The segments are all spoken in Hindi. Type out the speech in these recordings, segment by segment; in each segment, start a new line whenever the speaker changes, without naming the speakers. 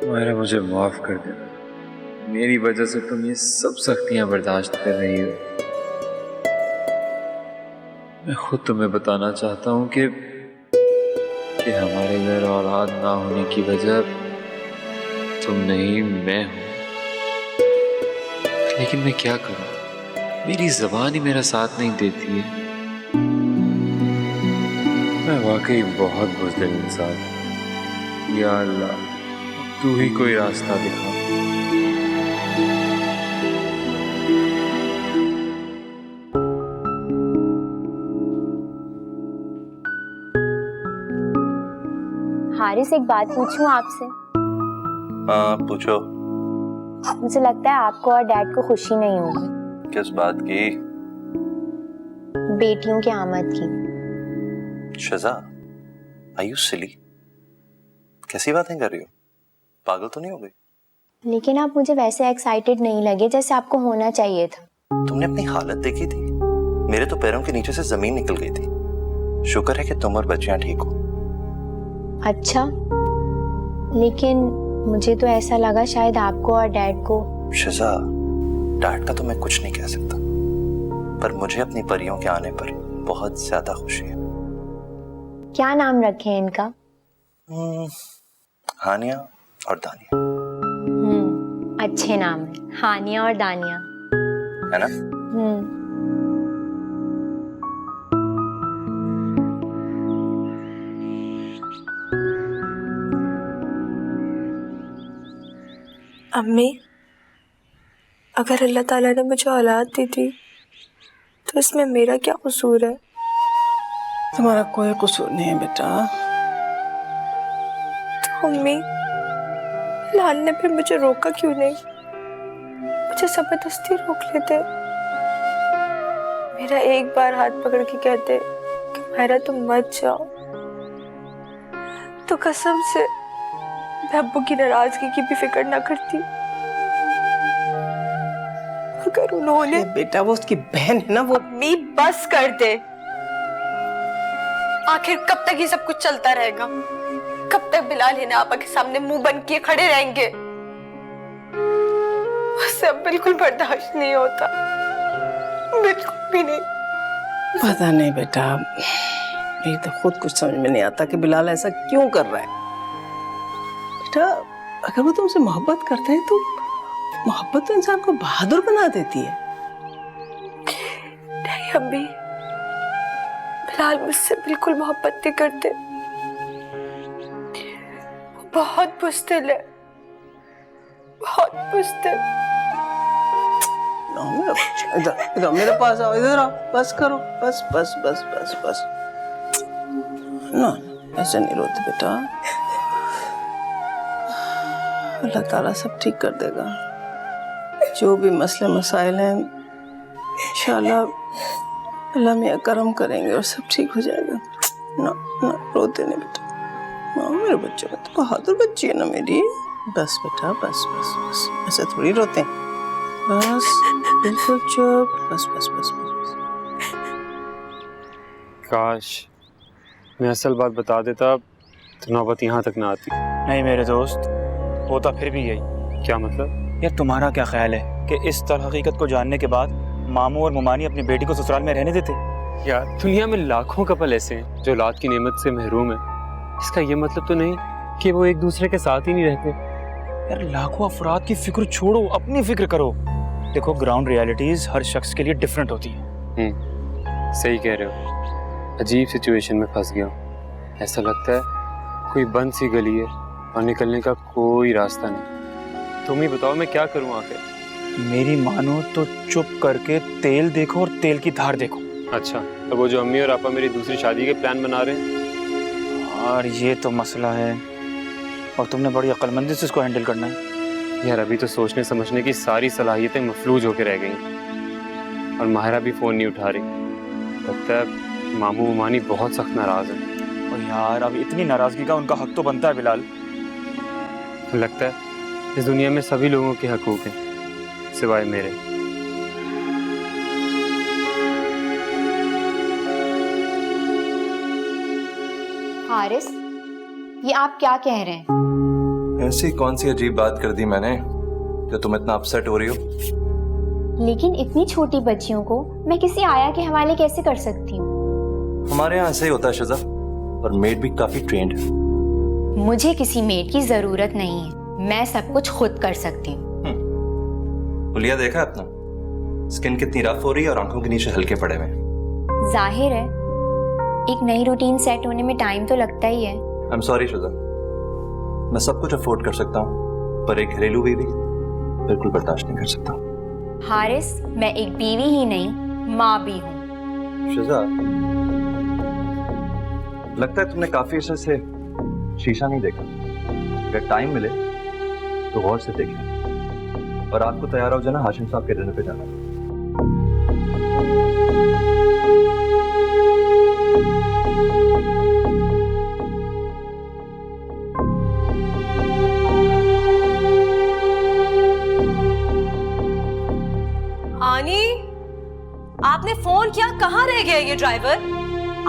मायरा मुझे माफ कर देना, मेरी वजह से तुम ये सब सख्तियां बर्दाश्त कर रही हो। मैं खुद तुम्हें बताना चाहता हूँ कि हमारे घर औलाद ना होने की वजह तुम नहीं मैं हूं। लेकिन मैं क्या करूं, मेरी जबान ही मेरा साथ नहीं देती है। मैं वाकई बहुत बुज़दिल इंसान हूं। या अल्लाह, तू ही कोई रास्ता दिखा।
हारिस, एक बात पूछूं आपसे?
हाँ पूछो।
मुझे लगता है आपको और डैड को खुशी नहीं होगी।
किस बात की?
बेटियों की आमद की।
शज़ा, आर यू सिली? कैसी बातें कर रही हो? पागल तो नहीं हो गई?
लेकिन आप मुझे वैसे एक्साइटेड नहीं लगे जैसे आपको होना चाहिए था।
तुमने अपनी हालत देखी थी? मेरे तो पैरों के नीचे से जमीन निकल गई थी। शुक्र है कि तुम और बच्चियां ठीक हो।
अच्छा, लेकिन मुझे तो ऐसा लगा शायद आपको और डैड को।
शज़ा, डैड का तो मैं कुछ नहीं कह सकता, पर मुझे अपनी परियों के आने पर बहुत ज्यादा खुशी है।
क्या नाम रखे हैं इनका?
हानिया और दानिया।
अच्छे नाम है, हानिया और दानिया,
है ना?
अम्मी, अगर अल्लाह ताला ने मुझे औलाद दी थी तो इसमें मेरा क्या कसूर है?
तुम्हारा कोई कसूर नहीं है बेटा।
तो अम्मी, लाल ने फिर मुझे रोका क्यों नहीं? मुझे जबरदस्ती रोक लेते। मेरा एक बार हाथ पकड़ के कहते कि मायरा तुम मत जाओ, तो कसम से मैं अब्बू की नाराजगी की भी फिक्र ना करती। अगर उन्होंने
बेटा वो उसकी बहन है ना। वो
अम्मी बस कर दे। आखिर कब तक ये सब कुछ चलता रहेगा? कब तक बिलाल हिना आपा के सामने मुंह बंद किए खड़े रहेंगे? उससे अब बिल्कुल बर्दाश्त नहीं होता, बिल्कुल भी नहीं।
पता नहीं बेटा, मेरी तो खुद कुछ समझ में नहीं आता कि बिलाल ऐसा क्यों कर रहा है। बेटा, अगर वो तुमसे मोहब्बत करता है तो मोहब्बत तो इंसान को बहादुर बना देती है।
नहीं अम्मी, बिलाल मुझसे बिल्कुल मोहब्बत नहीं करते। वो बहुत बुज़दिल है, बहुत बुज़दिल।
इधर मेरे पास आओ, इधर आओ, बस करो, बस बस बस बस बस। ना ऐसे नहीं रोते बेटा, अल्लाह ताला सब ठीक कर देगा। जो भी मसले मसाइल हैं इंशाल्लाह अल्लाह मियां करम करेंगे और सब ठीक हो जाएगा। ना ना रोते नहीं बेटा। ना मेरे बच्चे का तो बहादुर बच्ची है ना मेरी। बस बेटा बस बस बस, ऐसे थोड़ी रोते हैं। बस बिल्कुल चुप, बस बस बस बस।
काश मैं असल बात बता देता तो नौबत यहाँ तक ना आती।
नहीं मेरे दोस्त, होता फिर भी यही।
क्या मतलब?
यार तुम्हारा क्या ख्याल है कि इस तरह हकीकत को जानने के बाद मामू और मुमानी अपनी बेटी को ससुराल में रहने देते?
यार दुनिया में लाखों कपल ऐसे हैं जो औलाद की नेमत से महरूम है। इसका ये मतलब तो नहीं कि वो एक दूसरे के साथ ही नहीं रहते।
यार लाखों अफराद की फिक्र छोड़ो, अपनी फिक्र करो। देखो, ग्राउंड रियलिटीज हर शख्स के लिए डिफरेंट होती है।
सही कह रहे हो। अजीब सिचुएशन में फंस गया हूँ। ऐसा लगता है कोई बंद सी गली है और निकलने का कोई रास्ता नहीं। तुम ही बताओ मैं क्या करूँ आखिर?
मेरी मानो तो चुप करके तेल देखो और तेल की धार देखो।
अच्छा, तो वो जो अम्मी और आपा मेरी दूसरी शादी के प्लान बना रहे हैं?
और ये तो मसला है और तुमने बड़ी अक्लमंदी से इसको हैंडल करना है।
यार अभी तो सोचने समझने की सारी सलाहियतें मफलूज होकर रह गई और माहिरा भी फ़ोन नहीं उठा रही। लगता है मामू मुमानी बहुत सख्त नाराज़ है।
और यार अब इतनी नाराज़गी का उनका हक तो बनता है बिलाल।
लगता है इस दुनिया में सभी लोगों के हकूक़ हैं सिवाय मेरे।
हारिस, ये आप क्या कह रहे हैं?
ऐसी कौन सी अजीब बात कर दी मैंने जो तुम इतना अपसेट हो रही हो?
लेकिन इतनी छोटी बच्चियों को मैं किसी आया के हवाले कैसे कर सकती हूँ?
हमारे यहाँ ऐसे ही होता है शुजा, और मेड भी काफी ट्रेंड है।
मुझे किसी मेड की जरूरत नहीं है, मैं सब कुछ खुद कर सकती हूँ।
हुलिया देखा अपना, स्किन कितनी रफ हो रही है और आंखों के नीचे हल्के पड़े हुए।
जाहिर है एक नई रूटीन सेट होने में टाइम तो लगता ही है।
आई एम सॉरी शुजा, मैं सब कुछ अफोर्ड कर सकता हूँ, पर एक घरेलू बीवी बिल्कुल बर्दाश्त नहीं कर सकता।
हारिस, मैं एक बीवी ही नहीं, माँ भी हूँ।
शुजा, लगता है तुमने काफी अर्से से शीशा नहीं देखा। अगर टाइम मिले तो गौर से देखें, और आपको तैयार हो जाना हाशिम साहब के डिनर पे जाना।
आनी, आपने फोन किया, कहाँ रह गया ये ड्राइवर?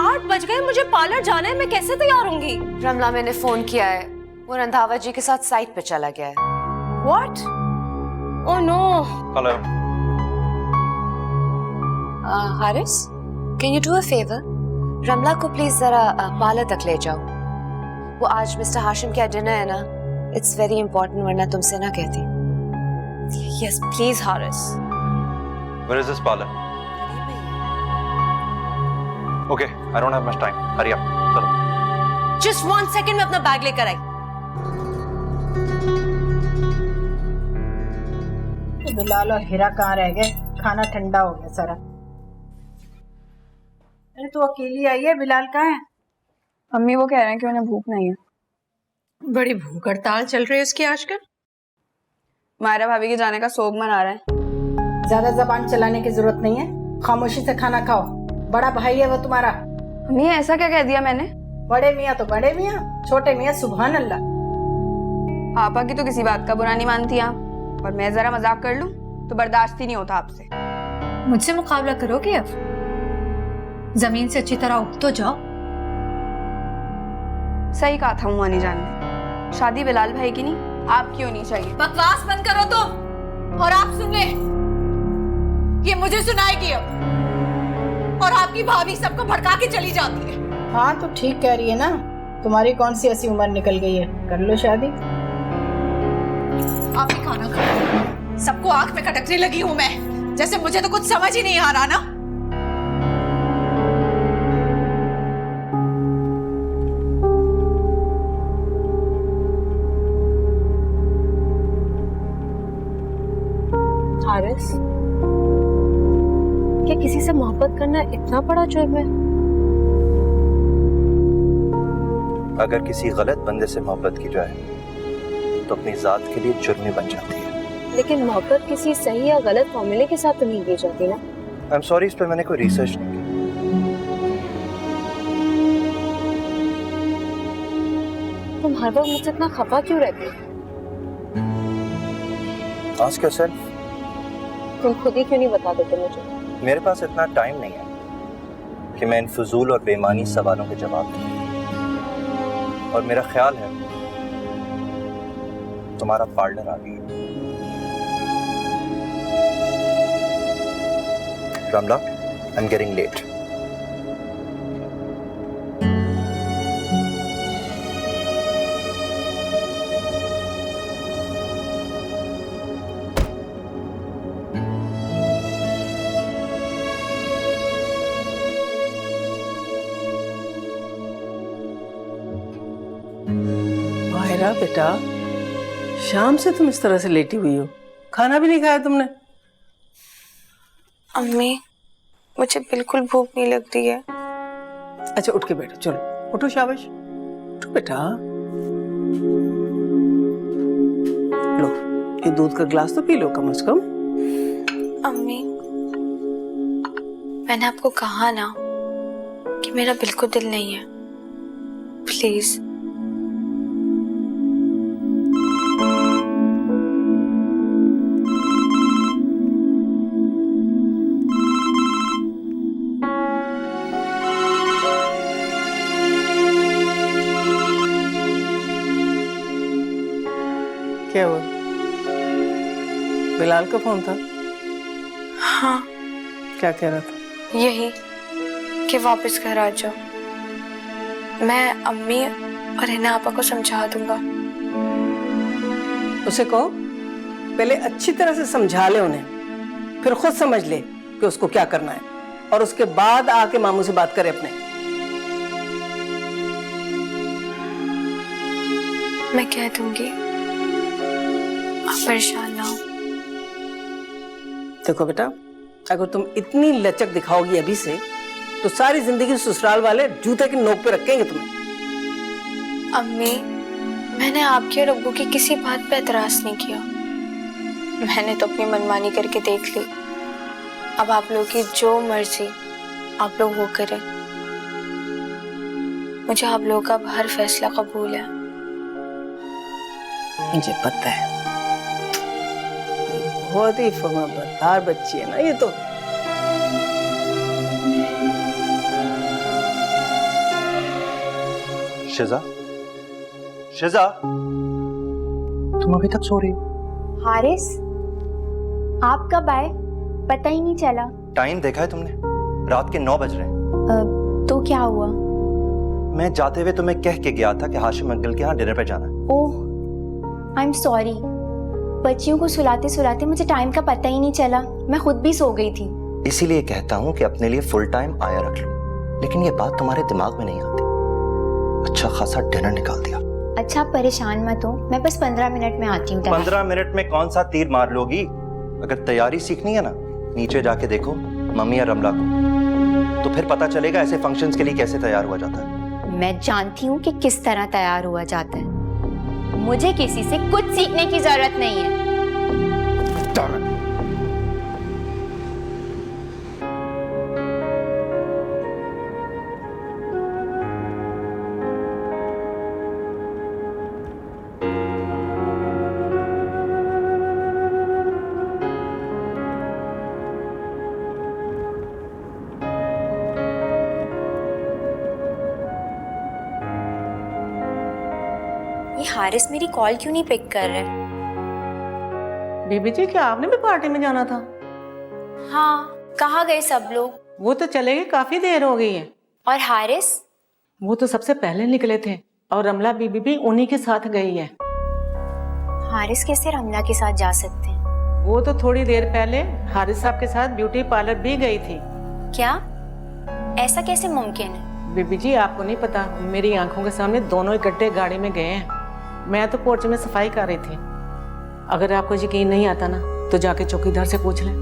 8 बज गए, मुझे पार्लर जाना है, मैं कैसे तैयार होंगी?
रमला, मैंने फोन किया है, वो रंधावा जी के साथ साइट पे चला गया है।
What? Oh no!
Hello.
Haris, can you do a favour? Ramla को प्लीज जरा पार्लर तक ले जाओ। वो आज मिस्टर हाशिम का डिनर है ना, इट्स वेरी इंपॉर्टेंट, वरना तुमसे ना कहती।
Yes, please, Haris.
Where is this parlor? Okay, I don't have much time. Hurry up. चलो।
Just 1 second, मैं अपना बैग लेकर आई।
बिलाल और हीरा कहाँ रह गए? खाना ठंडा हो गया सारा। अरे तू अकेली आई है, बिलाल कहाँ है?
मम्मी वो कह रहे हैं कि उन्हें भूख नहीं है।
बड़ी भूख हड़ताल चल रही है उसकी आजकल।
मायरा भाभी के जाने का सोग मना रहे हैं।
ज्यादा जबान चलाने की जरूरत नहीं है, खामोशी से खाना खाओ। बड़ा भाई है वो तुम्हारा।
मम्मी ऐसा क्या कह दिया मैंने?
बड़े मियाँ तो बड़े मियाँ, छोटे मियाँ सुभान अल्लाह।
पापा की तो किसी बात का बुरा नहीं मानती आप, और मैं जरा मजाक कर लूं तो बर्दाश्त ही नहीं होता आपसे।
मुझसे मुकाबला करोगे? अब जमीन से अच्छी तरह उग तो जाओ।
सही कहा था मुआनी जान ने, शादी बिलाल भाई की नहीं आपकी होनी चाहिए।
बकवास बंद करो तुम, और आप सुन ले, ये मुझे सुनाएगी अब, और आपकी भाभी सबको भड़का के चली जाती है।
हाँ तो ठीक कह रही है ना, तुम्हारी कौन सी ऐसी उम्र निकल गई है, कर लो शादी।
आप ही खाना खाओ, सबको आंख में खटकने लगी हूं मैं, जैसे मुझे तो कुछ समझ ही नहीं आ रहा ना।
हारिस, क्या किसी से मोहब्बत करना इतना बड़ा जुर्म है?
अगर किसी गलत बंदे से मोहब्बत की जाए तो अपनी जात के लिए जुर्मी बन जाती है।
लेकिन मोहब्बत किसी सही या गलत फॉर्मूले के साथ तो नहीं की जाती ना।
आई एम सॉरी, इस पर मैंने कोई रिसर्च नहीं की।
तुम हर वक्त मुझसे इतना खफा क्यों रहते हो?
Ask yourself.
तुम खुद ही क्यों नहीं बता देते मुझे?
मेरे पास इतना टाइम नहीं है कि मैं इन फजूल और बेमानी सवालों के जवाब दूं। और मेरा ख्याल है तुम्हारा पार्टनर आ गया। Ramla, I am getting late.
Myra बेटा, शाम से तुम इस तरह से लेटी हुई हो, खाना भी नहीं खाया तुमने?
अम्मी, मुझे बिल्कुल भूख नहीं लग रही है।
अच्छा उठ के बैठो, चलो उठो, शाबाश उठो बेटा। लो ये दूध का गिलास तो पी लो कम से कम।
अम्मी, मैंने आपको कहा ना कि मेरा बिल्कुल दिल नहीं है, प्लीज।
क्या हुआ? बिलाल का फोन था?
हाँ,
क्या कह रहा था?
यही कि वापस घर आ जाओ। मैं अम्मी और हिना आपा को समझा दूंगा।
उसे कहो पहले अच्छी तरह से समझा ले उन्हें, फिर खुद समझ ले कि उसको क्या करना है, और उसके बाद आके मामू से बात करे अपने।
मैं कह दूंगी, आप परेशान ना हो।
देखो बेटा, अगर तुम इतनी लचक दिखाओगी अभी से तो सारी जिंदगी ससुराल वाले जूते की नोक पे रखेंगे तुम्हें।
अम्मी, मैंने आपके और अब्बू की किसी बात पे एतराज नहीं किया। मैंने तो अपनी मनमानी करके देख ली। अब आप लोगों की जो मर्जी आप लोग वो करें। मुझे आप लोगों का हर फैसला कबूल है।
मुझे पता है, बहुत ही फर्माबरदार बच्ची है ना ये तो।
शिजा, शिजा, तुम अभी तक सो रही हो?
हारिस, आप कब आए? पता ही नहीं चला।
टाइम देखा है तुमने? रात के 9 बज रहे हैं।
तो क्या हुआ?
मैं जाते हुए तुम्हें कह के गया था कि हाशिम अंकल के यहाँ डिनर पे जाना है।
ओह, आई एम सॉरी। बच्चियों को सुलाते सुलाते मुझे टाइम का पता ही नहीं चला। मैं खुद भी सो गई थी।
इसीलिए कहता हूँ कि अपने लिए फुल टाइम आया रख लो, लेकिन ये बात तुम्हारे दिमाग में नहीं आती। अच्छा खासा डिनर निकाल दिया।
अच्छा, आप परेशान मत हो, मैं बस 15 मिनट में आती हूँ।
15 मिनट में कौन सा तीर मार लोगी? अगर तैयारी सीखनी है ना, नीचे जाके देखो मम्मी या रमला को, तो फिर पता चलेगा ऐसे फंक्शंस के लिए कैसे तैयार हुआ जाता है।
मैं जानती हूँ कि किस तरह तैयार हुआ जाता है। मुझे किसी से कुछ सीखने की जरूरत नहीं है। ये हारिस मेरी कॉल क्यों नहीं पिक कर रहे?
बीबी जी, क्या आपने भी पार्टी में जाना था?
हाँ, कहाँ गए सब लोग?
वो तो चले गए, काफी देर हो गई है।
और हारिस?
वो तो सबसे पहले निकले थे, और रमला बीबी भी उन्हीं के साथ गई है।
हारिस कैसे रमला के साथ जा सकते हैं?
वो तो थोड़ी देर पहले हारिस साहब के साथ ब्यूटी पार्लर भी गई थी।
क्या? ऐसा कैसे मुमकिन है?
बीबी जी, आपको नहीं पता, मेरी आंखों के सामने दोनों इकट्ठे गाड़ी में गए हैं। मैं तो पोर्च में सफाई कर रही थी। अगर आपको यकीन नहीं आता ना, तो जाके चौकीदार से पूछ लें।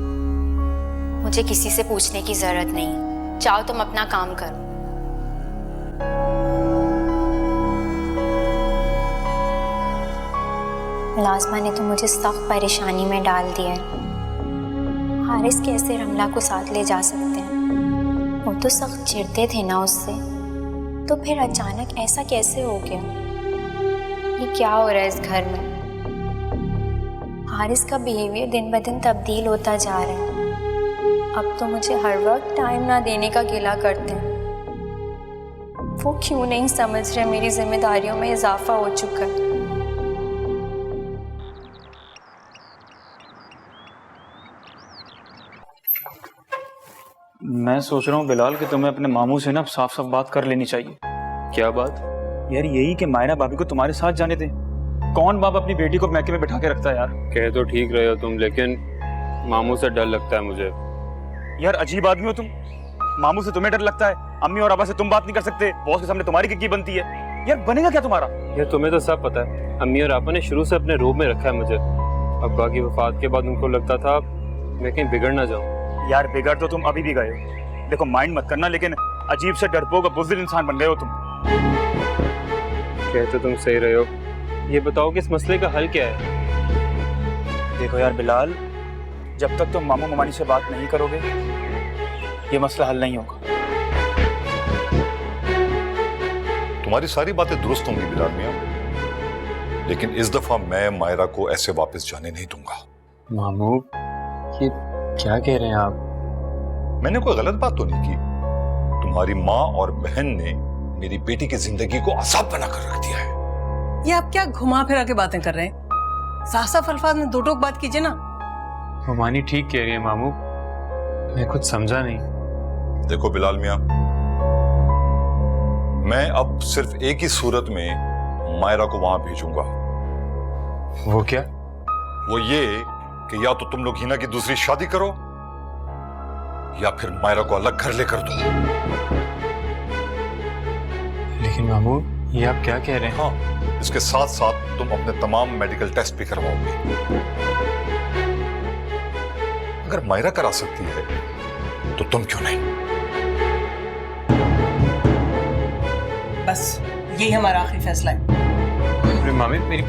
मुझे किसी से पूछने की जरूरत नहीं। चाहो तुम अपना काम करो। लाजमा ने तो मुझे सख्त परेशानी में डाल दिया है। हारिस कैसे रमला को साथ ले जा सकते हैं? वो तो सख्त चिढ़ते थे ना उससे, तो फिर अचानक ऐसा कैसे हो गया? ये क्या हो रहा है इस घर में? हारिस का बिहेवियर दिन ब दिन तब्दील होता जा रहा है। अब तो मुझे हर वक्त टाइम ना देने का गिला करते हैं। वो क्यों नहीं समझ रहे मेरी जिम्मेदारियों में इजाफा हो चुका है।
मैं सोच रहा हूँ बिलाल कि तुम्हें अपने मामू से ना साफ साफ बात कर लेनी चाहिए।
क्या बात?
यार यही कि मायरा भाभी को तुम्हारे साथ जाने दें। कौन बाप अपनी बेटी को मैके में बिठा के रखता है यार?
कह तो ठीक रहे हो तुम, लेकिन मामू से डर लगता है मुझे।
यार अजीब आदमी हो तुम। मामू से तुम्हें डर लगता है, अम्मी और अब्बा से तुम बात नहीं कर सकते, बॉस के सामने तुम्हारी की बनती है। यार बनेगा क्या तुम्हारा?
यार तुम्हें तो सब पता है, अम्मी और आपा ने शुरू से अपने रूप में रखा है मुझे। अब्बा की वफात के बाद उनको लगता था मैं कहीं बिगड़ ना जाऊं।
यार बिगड़ तो तुम अभी भी गए हो। देखो माइंड मत करना, लेकिन अजीब से डरपोक और बुज़दिल इंसान बन गए हो तुम।
कहते तुम सही रहे हो। ये बताओ कि इस मसले का हल क्या है?
देखो यार बिलाल, जब तक तुम मामू ममानी से बात नहीं करोगे ये मसला हल नहीं होगा।
तुम्हारी सारी बातें दुरुस्त होंगी बिलाल मियां, लेकिन इस दफा मैं मायरा को ऐसे वापस जाने नहीं दूंगा।
मामू, ये क्या कह रहे हैं आप?
मैंने कोई गलत बात तो नहीं की। तुम्हारी माँ और बहन ने मेरी बेटी की जिंदगी को अजाब बनाकर रख दिया है।
ये आप क्या घुमा फिरा के बातें कर रहे हैं? साफ साफ अल्फाज में दो टोक बात कीजिए ना।
मानी ठीक कह रही है मामू, मैं कुछ समझा नहीं।
देखो बिलाल मियां, मैं अब सिर्फ एक ही सूरत में मायरा को वहां भेजूंगा।
वो क्या?
वो ये कि या तो तुम लोग हिना की दूसरी शादी करो या फिर मायरा को अलग घर लेकर दो।
लेकिन मामू ये आप क्या कह रहे हैं?
हाँ, इसके साथ साथ तुम अपने तमाम मेडिकल टेस्ट भी करवाओगे। अगर मायरा करा सकती है तो तुम क्यों नहीं?
बस यही हमारा आखिरी फैसला है।
मामी मेरी